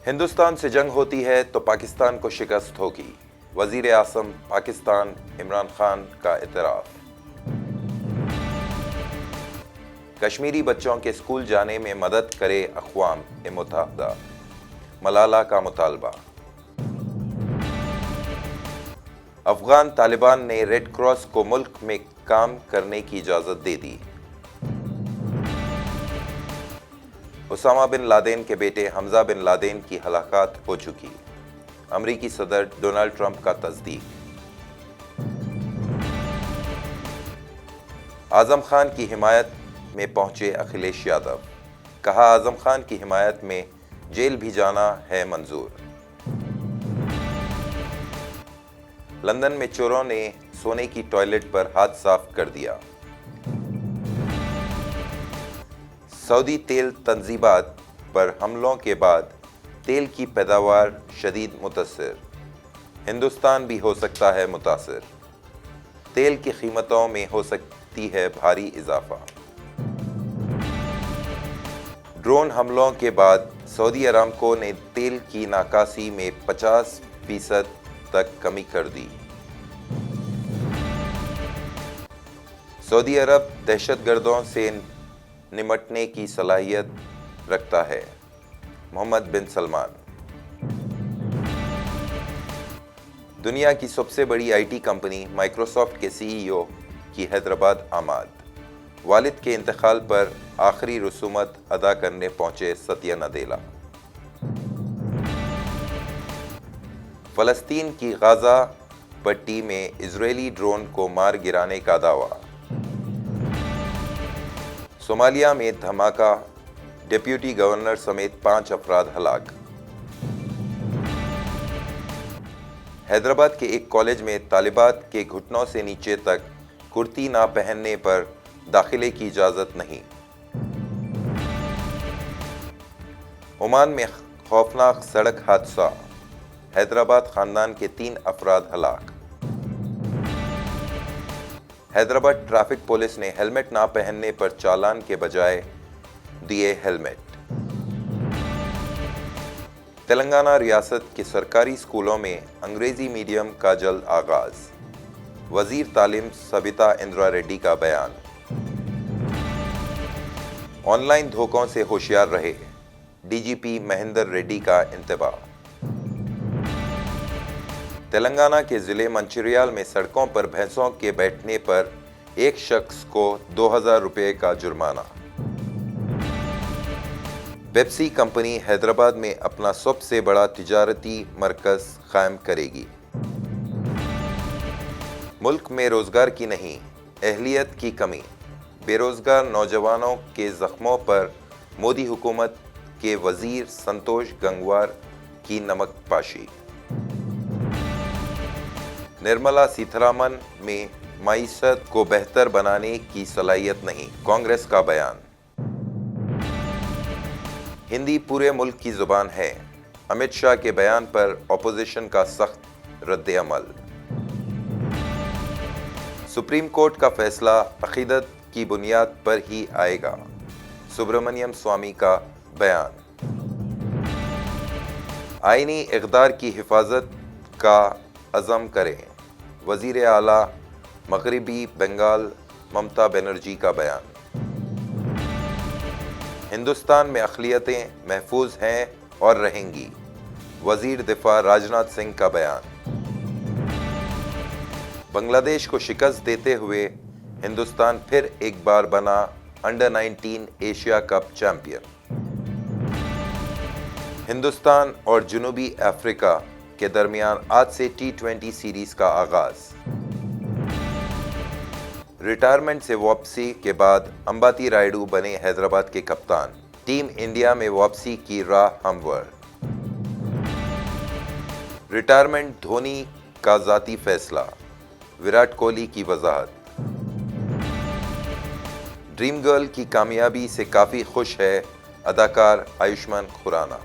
ہندوستان سے جنگ ہوتی ہے تو پاکستان کو شکست ہوگی، وزیر اعظم پاکستان عمران خان کا اعتراف۔ کشمیری بچوں کے اسکول جانے میں مدد کرے اقوام متحدہ، ملالہ کا مطالبہ۔ افغان طالبان نے ریڈ کراس کو ملک میں کام کرنے کی اجازت دے دی۔ اسامہ بن لادن کے بیٹے حمزہ بن لادن کی ہلاکت ہو چکی، امریکی صدر ڈونلڈ ٹرمپ کا تصدیق۔ اعظم خان کی حمایت میں پہنچے اکھلیش یادو، کہا اعظم خان کی حمایت میں جیل بھی جانا ہے منظور۔ لندن میں چوروں نے سونے کی ٹوائلٹ پر ہاتھ صاف کر دیا۔ سعودی تیل تنصیبات پر حملوں کے بعد تیل کی پیداوار شدید متاثر، ہندوستان بھی ہو سکتا ہے متاثر، تیل کی قیمتوں میں ہو سکتی ہے بھاری اضافہ۔ ڈرون حملوں کے بعد سعودی ارامکو نے تیل کی ناکاسی میں 50% تک کمی کر دی۔ سعودی عرب دہشت گردوں سے نمٹنے کی صلاحیت رکھتا ہے، محمد بن سلمان۔ دنیا کی سب سے بڑی آئی ٹی کمپنی مائیکروسافٹ کے سی ای او کی حیدرآباد آمد، والد کے انتقال پر آخری رسومات ادا کرنے پہنچے ستیہ نڈیلا۔ فلسطین کی غزہ پٹی میں اسرائیلی ڈرون کو مار گرانے کا دعویٰ۔ صومالیہ میں دھماکہ، ڈپٹی گورنر سمیت 5 افراد ہلاک۔ حیدرآباد کے ایک کالج میں طالبات کے گھٹنوں سے نیچے تک کرتی نہ پہننے پر داخلے کی اجازت نہیں۔ عمان میں خوفناک سڑک حادثہ، حیدرآباد خاندان کے 3 افراد ہلاک۔ حیدرآباد ٹریفک پولیس نے ہیلمٹ نہ پہننے پر چالان کے بجائے دیے ہیلمٹ۔ تلنگانہ ریاست کے سرکاری اسکولوں میں انگریزی میڈیم کا جلد آغاز، وزیر تعلیم سبیتا اندرا ریڈی کا بیان۔ آن لائن دھوکوں سے ہوشیار رہے، ڈی جی پی مہندر ریڈی کا انتباہ۔ تلنگانہ کے ضلع منچریال میں سڑکوں پر بھینسوں کے بیٹھنے پر ایک شخص کو 2000 روپے کا جرمانہ۔ پیپسی کمپنی حیدرآباد میں اپنا سب سے بڑا تجارتی مرکز قائم کرے گی۔ ملک میں روزگار کی نہیں، اہلیت کی کمی، بے روزگار نوجوانوں کے زخموں پر مودی حکومت کے وزیر سنتوش گنگوار کی نمک پاشی۔ نرملا سیتارمن میں معیشت کو بہتر بنانے کی صلاحیت نہیں، کانگریس کا بیان۔ ہندی پورے ملک کی زبان ہے، امت شاہ کے بیان پر اپوزیشن کا سخت رد عمل۔ سپریم کورٹ کا فیصلہ عقیدت کی بنیاد پر ہی آئے گا، سبرامنیم سوامی کا بیان۔ آئینی اقدار کی حفاظت کا عزم کریں، وزیر اعلیٰ مغربی بنگال ممتا بنرجی کا بیان۔ ہندوستان میں اقلیتیں محفوظ ہیں اور رہیں گی، وزیر دفاع راجناتھ سنگھ کا بیان۔ بنگلہ دیش کو شکست دیتے ہوئے ہندوستان پھر ایک بار بنا انڈر-19 ایشیا کپ چیمپئن۔ ہندوستان اور جنوبی افریقہ کے درمیان آج سے T20 سیریز کا آغاز۔ ریٹائرمنٹ سے واپسی کے بعد امباتی رائیڈو بنے حیدرآباد کے کپتان، ٹیم انڈیا میں واپسی کی راہ ہموار۔ ریٹائرمنٹ دھونی کا ذاتی فیصلہ، وراٹ کوہلی کی وضاحت۔ ڈریم گرل کی کامیابی سے کافی خوش ہے اداکار آیوشمان کھرانہ۔